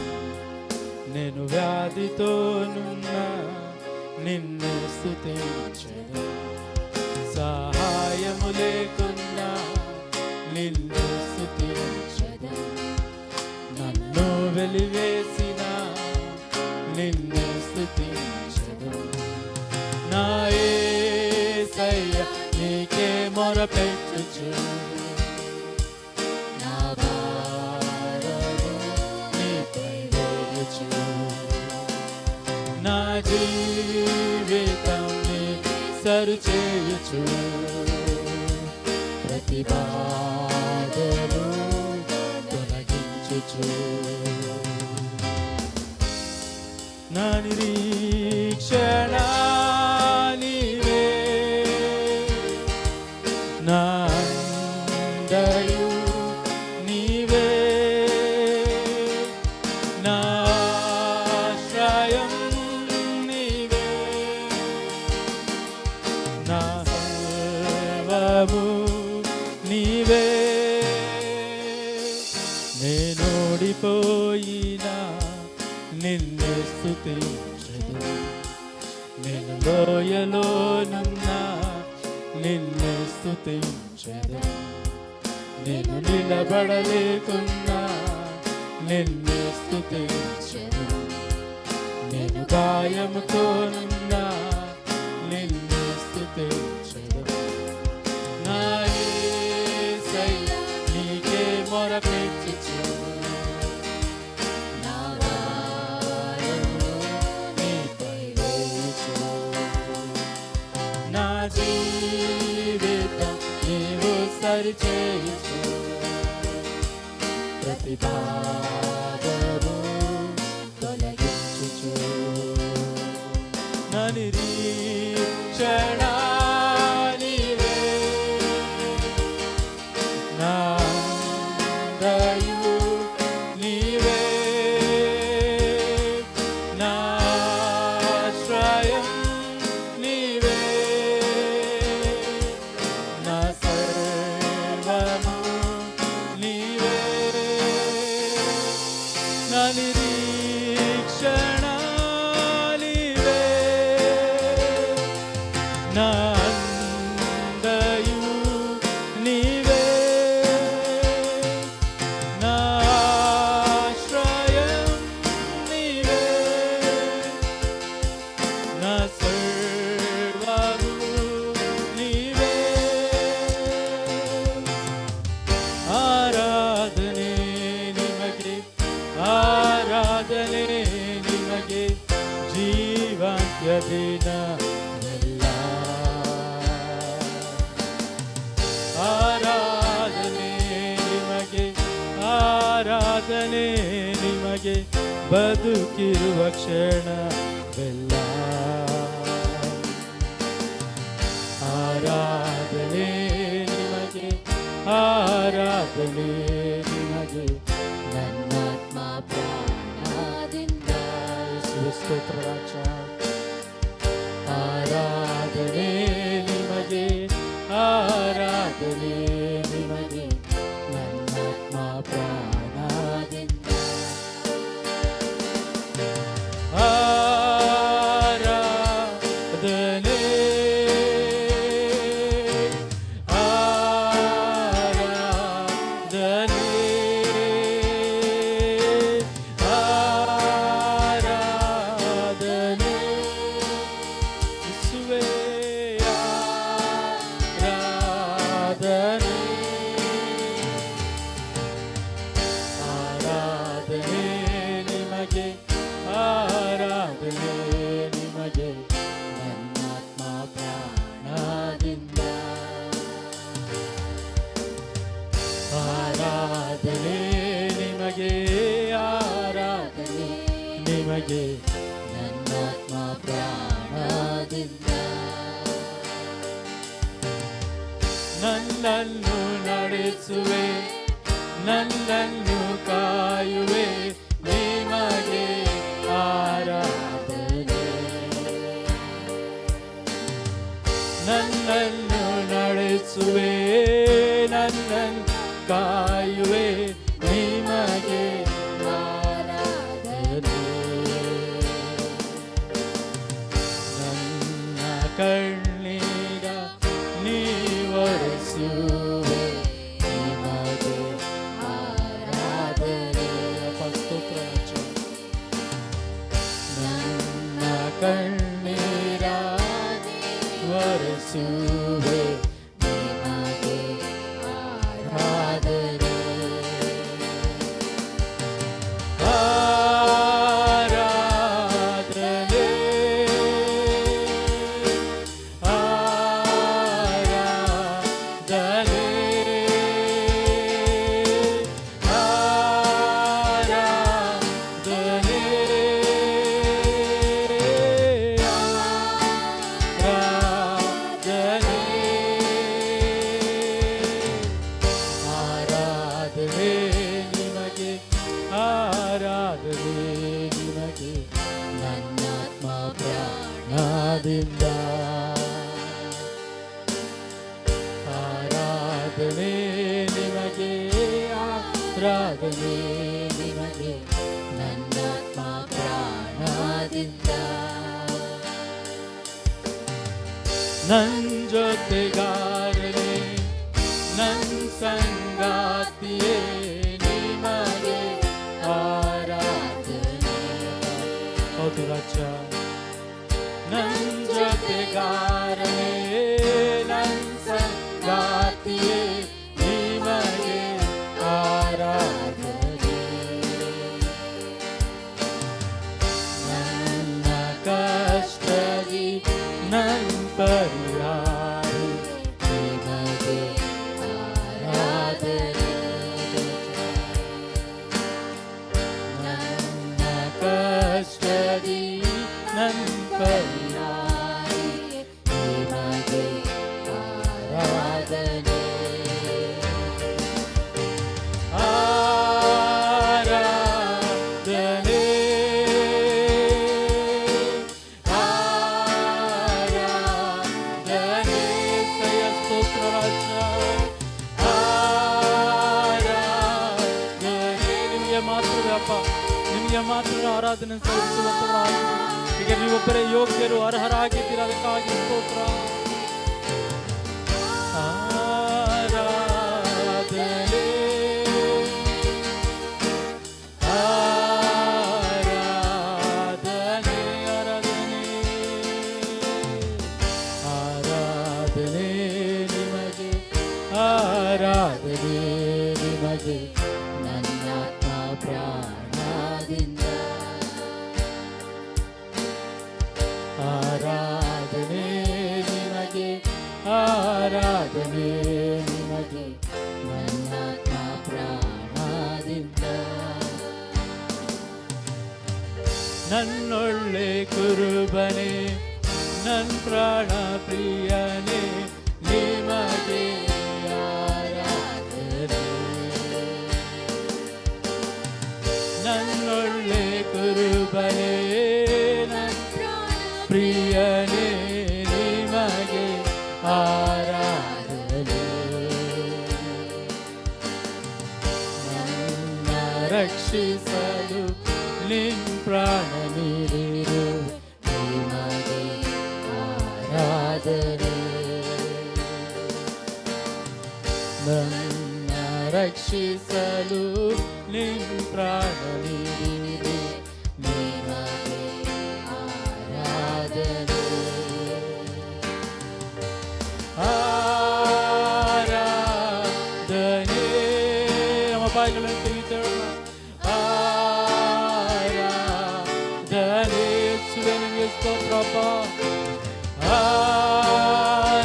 నేను వ్యాధితోనున్నా నిన్నే స్తుతించెదను. సహాయము లేకున్నా నిన్నే స్తుతించెదను. నన్ను వెలివేసిన నిన్నే స్తుతించెదను. నా యేసయ్యా నీకే మొరపెట్టుచు, నా భారము నీపై వేయుచు, నా జీవితం నీకు సరిచేయుచు, ప్రతి బాధను తొలగించుచు. నా నిరీక్షణ నీవే, నా అండయు నీవే, నా ఆశ్రయం నీవే, నా సర్వము నీవే. నేనోడిపోయినా నిన్నే స్తుతించెదను. నేను లోయలోనున్నా నిన్నే స్తుతించెదను. నేను నిలబడలేకున్నా నిన్నే స్తుతించెదను. నేను గాయముతోనున్నా నిన్నే స్తుతించెదను. నా యేసయ్యా నీకే మొరపెట్టుచు, నా జీవితం నీవు సరిచేయుచు, ప్రతి బాధను తొలగించుచు. నా నిరీక్షణ నీవే, నా అండయు నీవే, నా ఆశ్రయం నీవే, నా సర్వము నీవే. నా నిరీక్షణ నీవే, నా అండయు నీవే, నా ఆశ్రయం నీవే, నా సర్వము నీవే. ಆರಾಧನೆ ನಿಮಗೆ, ಆರಾಧನೆ ನಿಮಗೆ ಜೀವಾಂತ್ಯ ದಿನವೆಲ್ಲ. ಆರಾಧನೆ ನಿಮಗೆ, ಆರಾಧನೆ ನಿಮಗೆ ಬದುಕಿರುವ ಕ್ಷಣವೆಲ್ಲ. ಆರಾಧನೆ ನಿಮಗೆ, ಆರಾಧನೆ ನಿಮಗೆ ನನ್ನಾತ್ಮ ಪ್ರಾಣದಿಂದ. ಯೇಸುವೆ ಸ್ತೋತ್ರ ರಾಜ. ಆರಾಧನೆ ನಿಮಗೆ, ಆರಾಧನೆ ನಿಮಗೆ ನನ್ನಾತ್ಮ ಪ್ರಾಣದಿಂದ. ಆರಾಧನೆ, ಆರಾಧನೆ, ಆರಾಧನೆ, ಆರಾಧನೆ, ಆರಾಧನೆ ನಿಮಗೆ, ಆರಾಧನೆ ನಿಮಗೆ, ನನ್ನಾತ್ಮ ಪ್ರಾಣದಿಂದ ನನ್ನನ್ನು ನಡೆಸುವೆ, ನನ್ನನ್ನು ಕಾಯುವೆ, ನಿಮಗೆ ಆರಾಧನೆ. ನನ್ನನ್ನು ನಡೆಸುವೆ, ನನ್ನನ್ನು ಕಾಯುವೆ, ನಿಮಗೆ ಆರಾಧನೆ. ನನ್ನ ಕಣ್ಣೀರ ನೀವರಿಸುವೆ, ನಿಮಗೆ ಆರಾಧನೆ. ಸ್ತೋತ್ರ. ನನ್ನ ಕಣ್ಣೀರ ಒರೆಸುವೆ, ನಿಮಗೆ ಆರಾಧನೆ. ಆರಾಧನೆ, ಆರಾಧನೆ, ಆರಾಧನೆ, ಆರಾಧನೆ ನಿಮಗೆ, ಆರಾಧನೆ ನಿಮಗೆ, ನನ್ನಾತ್ಮ ಪ್ರಾಣದಿಂದ. ಆರಾಧನೆ ನಿಮಗೆ, ಆರಾಧನೆ ನಿಮಗೆ, ನನ್ನಾತ್ಮ ಪ್ರಾಣದಿಂದ ನನ್ ಜೊತೆಗಾರನೇ, ನನ್ ಸಂಗಾತಿಯೇ, ನಿಮಗೆ ಆರಾಧನೆ. ಹೌದು ರಾಜ. ನನ್ ಜೊತೆಗಾರನೇ, ನನ್ ಸಂಗಾತಿಯೇ, ನಿಮಗೆ ಆರಾಧನೆ. ನನ್ನ ಕಷ್ಟದಿ ನನ್ ಪರಿಹಾರಿ, ನಿಮಗೆ ಆರಾಧನೆ. ನನ್ನ ಕಷ್ಟದಿ ನನ್ ಪರಿಹಾರಿ, ನಿಮಗೆ ಆರಾಧನೆ. ಆರಾಧನೆ, ಆರಾಧನೆ. ಸಯ ಸ್ತೋತ್ರ ರಾಜ. ಆರಾಧನೆ ನಿಮಗೆ ಮಾತ್ರವೇ ಅಪ್ಪ, ನಿಮಗೆ ಮಾತ್ರ ಆರಾಧನೆ ಸಲ್ಲಿಸುವಂತವರಾಗಿ. ಈಗ ನೀವೊಬ್ಬರೇ ಯೋಗ್ಯರು, ಅರ್ಹರಾಗಿದ್ದೀರ, ಅದಕ್ಕಾಗಿ ಸ್ತೋತ್ರ. ಆರಾಧನೆ, ಆರಾಧನೆ, ಆರಾಧನೆ, ಆರಾಧನೆ ನಿಮಗೆ, ಆರಾಧನೆ ನಿಮಗೆ, ನನ್ನಾತ್ಮ ಪ್ರಾಣದಿಂದ ಆರಾಧನೆ ನಿಮಗೆ, ಆರಾಧನೆ ನಿಮಗೆ, ನನ್ನಾತ್ಮ ಪ್ರಾಣದಿಂದ ನನ್ನೊಳ್ಳೆ ಕುರುಬನೆ, ನನ್ನ ಪ್ರಾಣ ಪ್ರಿಯನೇ, ನಿಮಗೆ ಆರಾಧನೆ. ನನ್ನೊಳ್ಳೆ ಕುರುಬನೆ, ನನ್ನ ಪ್ರಿಯನೇ, ನಿಮಗೆ ಆರಾಧನೆ. ನನ್ನ ರಕ್ಷಿಸಲು ನಿನ್ ಪ್ರಾಣ ನೀಡಿರು, ನಿಮಗೆ ಆರಾಧನೆ. ನನ್ನ ರಕ್ಷಿಸಲು ನಿನ್ ಪ್ರಾಣ ನೀಡಿರು, ನಿಮಗೆ ಆರಾಧನೆ. ಆರಾಧನೆ. ನಮ್ಮ ಬಾಯಿಗಳನ್ನು ತೆಗೆಯೋಣ. ಆರಾಧನೆ. ಯೇಸುವೇ ನಿಮಗೆ ಸ್ತೋತ್ರಪ್ಪ. ಆರಾಧನೆ,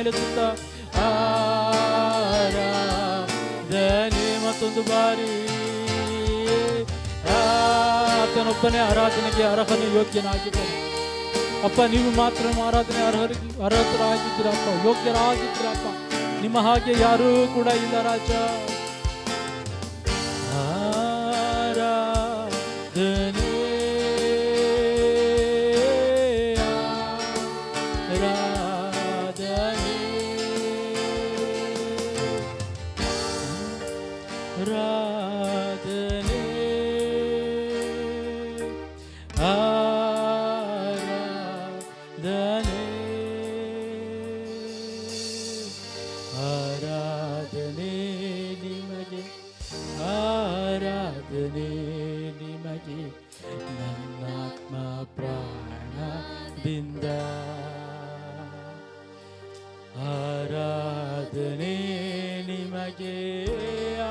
ಮೇಲೆತ್ತುತ್ತ ಆರಾಧನೆ. ಮತ್ತೊಂದು ಬಾರಿ ಆತನೊಬ್ಬನೇ ಆರಾಧನೆಗೆ ಅರ್ಹನು ಯೋಗ್ಯನಾಗಿದ್ದಾನೆ. ಅಪ್ಪ, ನೀವು ಮಾತ್ರ ಆರಾಧನೆ ಅರ್ಹರಾಗಿದ್ದೀರಪ್ಪ, ಯೋಗ್ಯರಾಗಿದ್ದೀರಪ್ಪ. ನಿಮ್ಮ ಹಾಗೆ ಯಾರೂ ಕೂಡ ಇಲ್ಲ ರಾಜ. ಆರಾಧನೆ ಆರಾಧನೆ ಆರಾಧನೆ ಆರಾಧನೆ ನಿಮಗೆ, ಆರಾಧನೆ ನಿಮಗೆ ನನ್ನಾತ್ಮ ಪ್ರಾಣದಿಂದ. ಆರಾಧನೆ ನಿಮಗೆ,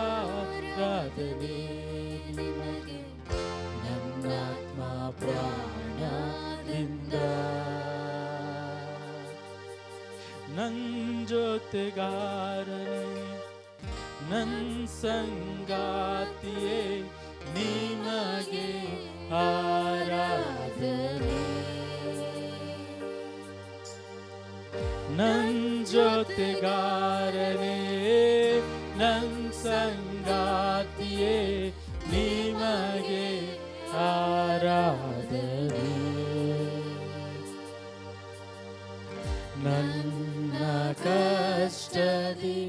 ಆರಾಧನೆ ನಿಮಗೆ ನನ್ನಾತ್ಮ ಪ್ರಾಣದಿಂದ. ನನ್ ಜೊತೆಗಾರನೇ, ನನ್ ಸಂಗಾತಿಯೇ, ನಿಮಗೆ ಆರಾಧನೆ. ನನ್ ಜೊತೆಗಾರನೇ, ನನ್ ಸಂಗಾತಿಯೇ, ನಿಮಗೆ ಆರಾಧನೆ. ನನ್ನ ಕಷ್ಟದಿ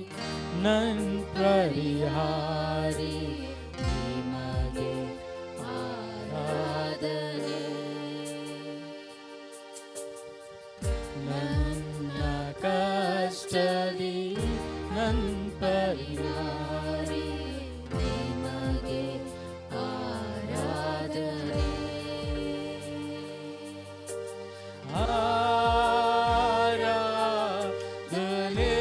ನನ್ ಪರಿಹಾರಿ, ನಿಮಗೆ ಆರಾಧನೆ. ನನ್ನ ಕಷ್ಟದಿ ನನ್ ಪರಿಹಾರಿ, ನಿಮಗೆ ಆರಾಧನೆ. ಆರಾಧನೆ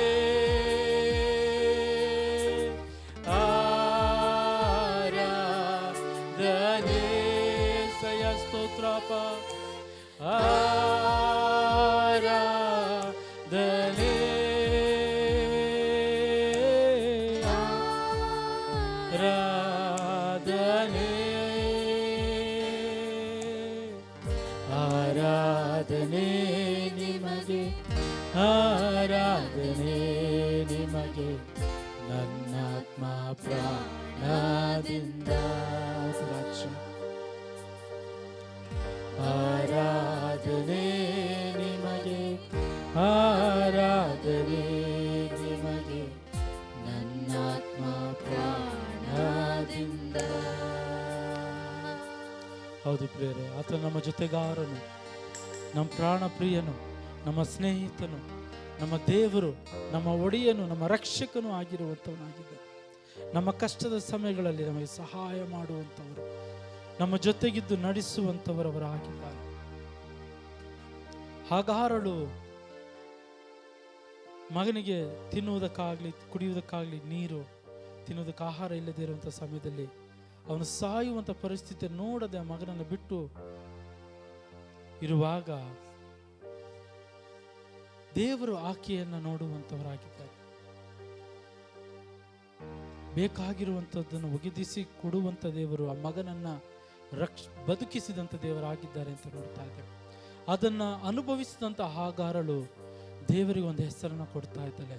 ಆರಾಧನೆ ಸಯ ಸ್ತೋತ್ರಪ್ಪ. ಆರಾಧನೆ ಆರಾಧನೆ ಆರಾಧನೆ ನಿಮಗೆ, ಆರಾಧನೆ ನಿಮಗೆ ನನ್ನಾತ್ಮ ಪ್ರಾಣದಿಂದ. ಆರಾಧನೆ ನಿಮಗೆ, ಆರಾಧನೆ ನಿಮಗೆ ನನ್ನಾತ್ಮ ಪ್ರಾಣದಿಂದ. ಹೌದು ಪ್ರಿಯರೇ, ಆತ ನಮ್ಮ ಜೊತೆಗಾರನು, ನಮ್ಮ ಪ್ರಾಣ ಪ್ರಿಯನು, ನಮ್ಮ ಸ್ನೇಹಿತನು, ನಮ್ಮ ದೇವರು, ನಮ್ಮ ಒಡೆಯನು, ನಮ್ಮ ರಕ್ಷಕನು ಆಗಿರುವಂಥವನಾಗಿದ್ದ. ನಮ್ಮ ಕಷ್ಟದ ಸಮಯಗಳಲ್ಲಿ ನಮಗೆ ಸಹಾಯ ಮಾಡುವಂಥವರು, ನಮ್ಮ ಜೊತೆಗಿದ್ದು ನಡೆಸುವಂಥವರವರಾಗಿದ್ದಾರೆ. ಹಾಗಾರಳು ಮಗನಿಗೆ ತಿನ್ನುವುದಕ್ಕಾಗಲಿ ಕುಡಿಯುವುದಕ್ಕಾಗಲಿ ನೀರು, ತಿನ್ನುವುದಕ್ಕೆ ಆಹಾರ ಇಲ್ಲದೇ ಇರುವಂಥ ಸಮಯದಲ್ಲಿ ಅವನು ಸಾಯುವಂಥ ಪರಿಸ್ಥಿತಿ ನೋಡದೆ ಆ ಮಗನನ್ನು ಬಿಟ್ಟು ಇರುವಾಗ ದೇವರು ಆಕೆಯನ್ನು ನೋಡುವಂಥವರಾಗಿದ್ದಾರೆ. ಬೇಕಾಗಿರುವಂಥದ್ದನ್ನು ಒಗೆದಿಸಿ ಕೊಡುವಂಥ ದೇವರು ಆ ಮಗನನ್ನ ಬದುಕಿಸಿದಂಥ ದೇವರಾಗಿದ್ದಾರೆ ಅಂತ ನೋಡ್ತಾ ಇದ್ದೇವೆ. ಅದನ್ನು ಅನುಭವಿಸಿದಂಥ ಹಾಗಾರಳು ದೇವರಿಗೆ ಒಂದು ಹೆಸರನ್ನು ಕೊಡ್ತಾ ಇದ್ದಾಳೆ,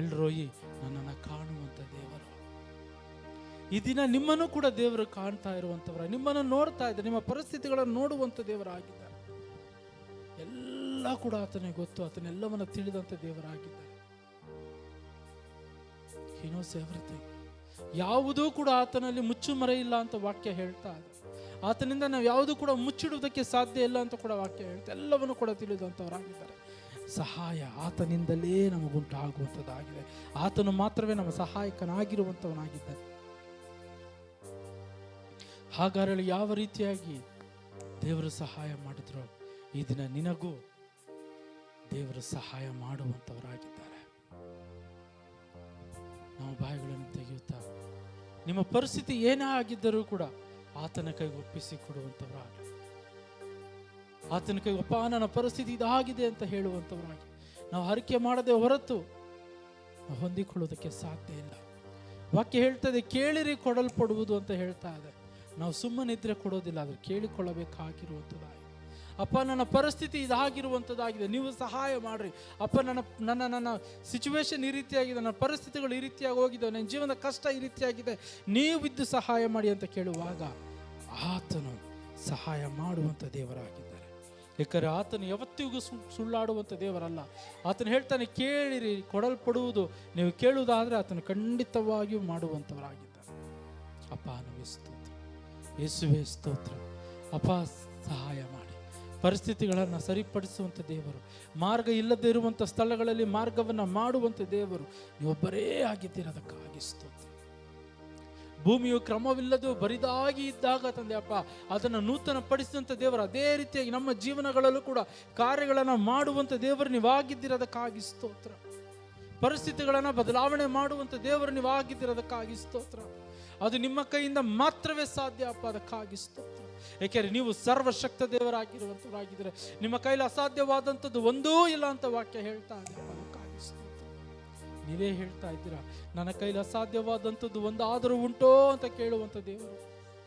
ಎಲ್ರೋಯಿ, ನನ್ನನ್ನು ಕಾಣುವಂಥ ದೇವರು. ಈ ದಿನ ನಿಮ್ಮನ್ನು ಕೂಡ ದೇವರು ಕಾಣ್ತಾ ಇರುವಂಥವರ, ನಿಮ್ಮನ್ನು ನೋಡ್ತಾ ಇದ್ದಾರೆ, ನಿಮ್ಮ ಪರಿಸ್ಥಿತಿಗಳನ್ನು ನೋಡುವಂಥ ದೇವರಾಗಿದ್ದಾರೆ. ಎಲ್ಲ ಕೂಡ ಆತನಿಗೆ ಗೊತ್ತು, ಆತನೆಲ್ಲವನ್ನು ತಿಳಿದಂಥ ದೇವರಾಗಿದ್ದಾರೆ. He knows everything. ಯಾವುದೂ ಕೂಡ ಆತನಲ್ಲಿ ಮುಚ್ಚುಮರೆ ಇಲ್ಲ ಅಂತ ವಾಕ್ಯ ಹೇಳ್ತಾ ಇದೆ. ಆತನಿಂದ ನಾವು ಯಾವುದೂ ಕೂಡ ಮುಚ್ಚಿಡುವುದಕ್ಕೆ ಸಾಧ್ಯ ಇಲ್ಲ ಅಂತ ಕೂಡ ವಾಕ್ಯ ಹೇಳ್ತಾ, ಎಲ್ಲವನ್ನು ಕೂಡ ತಿಳಿದಂಥವರಾಗಿದ್ದಾರೆ. ಸಹಾಯ ಆತನಿಂದಲೇ ನಮಗುಂಟಾಗುವಂಥದ್ದಾಗಿದೆ. ಆತನು ಮಾತ್ರವೇ ನಮ್ಮ ಸಹಾಯಕನಾಗಿರುವಂಥವನಾಗಿದ್ದಾನೆ. ಹಾಗಾರಳು ಯಾವ ರೀತಿಯಾಗಿ ದೇವರು ಸಹಾಯ ಮಾಡಿದ್ರು, ಈ ದಿನ ನಿನಗೂ ದೇವರು ಸಹಾಯ ಮಾಡುವಂಥವರಾಗಿದ್ದಾರೆ. ನಾವು ಬಾಯಿಗಳನ್ನು ತೆಗೆಯುತ್ತಾ ನಿಮ್ಮ ಪರಿಸ್ಥಿತಿ ಏನೇ ಆಗಿದ್ದರೂ ಕೂಡ ಆತನ ಕೈಗೆ ಒಪ್ಪಿಸಿ ಕೊಡುವಂಥವರಾಗಿ, ಆತನ ಕೈಗೆ, ಅಪ್ಪ ನನ್ನ ಪರಿಸ್ಥಿತಿ ಇದಾಗಿದೆ ಅಂತ ಹೇಳುವಂಥವರಾಗಿ, ನಾವು ಹರಕೆ ಮಾಡದೆ ಹೊರತು ನಾವು ಹೊಂದಿಕೊಳ್ಳೋದಕ್ಕೆ ಸಾಧ್ಯ ಇಲ್ಲ. ವಾಕ್ಯ ಹೇಳ್ತದೆ, ಕೇಳಿರಿ ಕೊಡಲ್ಪಡುವುದು ಅಂತ ಹೇಳ್ತಾ ಇದೆ. ನಾವು ಸುಮ್ಮನಿದ್ರೆ ಕೊಡೋದಿಲ್ಲ, ಅದು ಕೇಳಿಕೊಳ್ಳಬೇಕಾಗಿರುವಂಥದ್ದಾಗಿದೆ. ಅಪ್ಪ, ನನ್ನ ಪರಿಸ್ಥಿತಿ ಇದಾಗಿರುವಂಥದ್ದಾಗಿದೆ, ನೀವು ಸಹಾಯ ಮಾಡಿರಿ. ಅಪ್ಪ, ನನ್ನ ಸಿಚುವೇಶನ್ ಈ ರೀತಿಯಾಗಿದೆ, ನನ್ನ ಪರಿಸ್ಥಿತಿಗಳು ಈ ರೀತಿಯಾಗಿ ಹೋಗಿದೆ, ನನ್ನ ಜೀವನದ ಕಷ್ಟ ಈ ರೀತಿಯಾಗಿದೆ, ನೀವು ಇದ್ದು ಸಹಾಯ ಮಾಡಿ ಅಂತ ಕೇಳುವಾಗ ಆತನು ಸಹಾಯ ಮಾಡುವಂಥ ದೇವರಾಗಿದ್ದಾರೆ. ಯಾಕಂದರೆ ಆತನು ಯಾವತ್ತಿಗೂ ಸುಳ್ಳಾಡುವಂಥ ದೇವರಲ್ಲ. ಆತನು ಹೇಳ್ತಾನೆ, ಕೇಳಿರಿ ಕೊಡಲ್ಪಡುವುದು. ನೀವು ಕೇಳುವುದಾದರೆ ಆತನು ಖಂಡಿತವಾಗಿಯೂ ಮಾಡುವಂಥವರಾಗಿದ್ದಾರೆ. ಅಪ್ಪ, ನಮಗೆ ಸ್ತೋತ್ರ, ಯೇಸುವೇ ಸ್ತೋತ್ರ. ಅಪ್ಪ, ಸಹಾಯ ಮಾಡಿ, ಪರಿಸ್ಥಿತಿಗಳನ್ನು ಸರಿಪಡಿಸುವಂಥ ದೇವರು, ಮಾರ್ಗ ಇಲ್ಲದೇ ಇರುವಂಥ ಸ್ಥಳಗಳಲ್ಲಿ ಮಾರ್ಗವನ್ನು ಮಾಡುವಂಥ ದೇವರು ನೀವೊಬ್ಬರೇ ಆಗಿದ್ದೀರದಕ್ಕಾಗಿ ಸ್ತೋತ್ರ. ಭೂಮಿಯು ಕ್ರಮವಿಲ್ಲದು ಬರಿದಾಗಿ ಇದ್ದಾಗ ತಂದೆ ಅಪ್ಪ, ಅದನ್ನು ನೂತನ ಪಡಿಸಿದಂಥ ದೇವರು ಅದೇ ರೀತಿಯಾಗಿ ನಮ್ಮ ಜೀವನಗಳಲ್ಲೂ ಕೂಡ ಕಾರ್ಯಗಳನ್ನು ಮಾಡುವಂಥ ದೇವರು ನೀವಾಗಿದ್ದಿರೋದಕ್ಕಾಗಿ ಸ್ತೋತ್ರ. ಪರಿಸ್ಥಿತಿಗಳನ್ನು ಬದಲಾವಣೆ ಮಾಡುವಂಥ ದೇವರು ನೀವಾಗಿದ್ದಿರೋದಕ್ಕಾಗಿ ಸ್ತೋತ್ರ. ಅದು ನಿಮ್ಮ ಕೈಯಿಂದ ಮಾತ್ರವೇ ಸಾಧ್ಯ ಅಪ್ಪ, ಅದಕ್ಕಾಗಿ ಸ್ತೋತ್ರ. ಏಕೆಂದರೆ ನೀವು ಸರ್ವಶಕ್ತ ದೇವರಾಗಿರುವಂಥವರಾಗಿದ್ದರೆ ನಿಮ್ಮ ಕೈಲಿ ಅಸಾಧ್ಯವಾದಂಥದ್ದು ಒಂದೂ ಇಲ್ಲ ಅಂತ ವಾಕ್ಯ ಹೇಳ್ತಾ ಇದೆ. ಅದಕ್ಕಾಗಿ ಸ್ತೋತ್ರ. ನೀವೇ ಹೇಳ್ತಾ ಇದ್ದೀರಾ, ನನ್ನ ಕೈಲಿ ಅಸಾಧ್ಯವಾದಂಥದ್ದು ಒಂದಾದರೂ ಉಂಟೋ ಅಂತ ಕೇಳುವಂಥ ದೇವರು.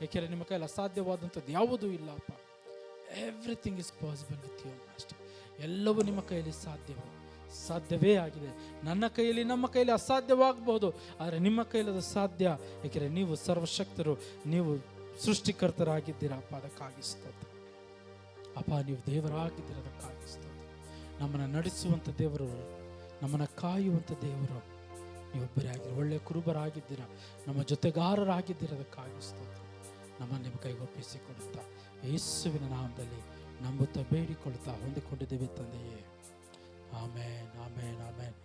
ಏಕೆಂದರೆ ನಿಮ್ಮ ಕೈಲಿ ಅಸಾಧ್ಯವಾದಂಥದ್ದು ಯಾವುದೂ ಇಲ್ಲ ಅಪ್ಪ. Everything is possible with you master. ಎಲ್ಲವೂ ನಿಮ್ಮ ಕೈಯಲ್ಲಿ ಸಾಧ್ಯವೇ ಆಗಿದೆ. ನನ್ನ ಕೈಯಲ್ಲಿ, ನಮ್ಮ ಕೈಯಲ್ಲಿ ಅಸಾಧ್ಯವಾಗಬಹುದು, ಆದರೆ ನಿಮ್ಮ ಕೈಯಲ್ಲಿ ಅದು ಸಾಧ್ಯ. ಏಕೆಂದರೆ ನೀವು ಸರ್ವಶಕ್ತರು, ನೀವು ಸೃಷ್ಟಿಕರ್ತರಾಗಿದ್ದೀರಾ ಅಪ್ಪ, ಅದಕ್ಕಾಗಿ ಸ್ತೋತ್ರ. ಅಪ್ಪ, ನೀವು ದೇವರಾಗಿದ್ದೀರದಕ್ಕಾಗಿ ಸ್ತೋತ್ರ. ನಮ್ಮನ್ನು ನಡೆಸುವಂಥ ದೇವರು, ನಮ್ಮನ್ನು ಕಾಯುವಂಥ ದೇವರು ನೀವೊಬ್ಬರೇ ಆಗಿದ್ದೀರ. ಒಳ್ಳೆಯ ಕುರುಬರಾಗಿದ್ದೀರಾ, ನಮ್ಮ ಜೊತೆಗಾರರಾಗಿದ್ದೀರದಕ್ಕಾಗಿ ಸ್ತೋತ್ರ. ನಮ್ಮನ್ನು ನಿಮ್ಮ ಕೈಗೊಪ್ಪಿಸಿಕೊಡುತ್ತಾ ಯೇಸುವಿನ ನಾಮದಲ್ಲಿ ನಂಬುತ್ತಾ ಬೇಡಿಕೊಳ್ಳುತ್ತಾ ಹೊಂದಿಕೊಂಡಿದ್ದೇವೆ ತಂದೆಯೇ. ಆಮೇನ್, ಆಮೇನ್, ಆಮೇನ್.